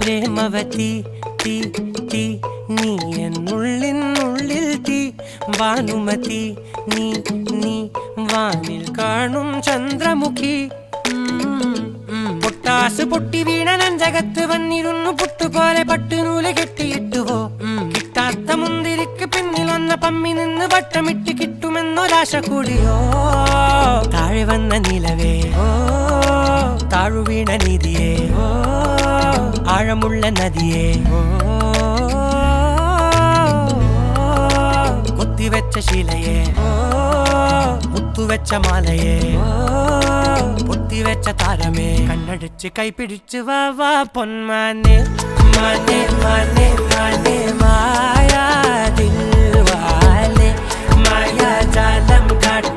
പ്രേമവതി തീ തീ നീ എന്നുള്ളിൽ തീ ഭാനുമതി നീ നീ വാനിൽ കാണും ചന്ദ്രമുഖി പൊട്ടാസ് പൊട്ടി വീണ നെഞ്ചകത്ത് വന്നിരുന്നു പുട്ടുപോലെ പട്ടുനൂല് കെട്ടിയിട്ടുവോ കിട്ടാത്ത മുന്തിരിക്ക് പിന്നിൽ വന്ന പമ്മി നിന്ന് വട്ടമിട്ട് കിട്ടുമെന്നൊരാശ കൂടിയോ താഴെ വന്ന നിലവേ താഴു വീണ നിധിയേ ആഴമുള്ള നദിയേ കൊത്തിവെച്ച ശിലയെ മുത്തുവെച്ച മാലയെ പൊത്തിവെച്ച താരമേ കണ്ണടിച്ച് കൈപിടിച്ച് വാ വാ പൊന്മാനെ മാനെ മാനെ മാനെ മായാ ദിൽവാലെ മായാജാലം കാട്ടി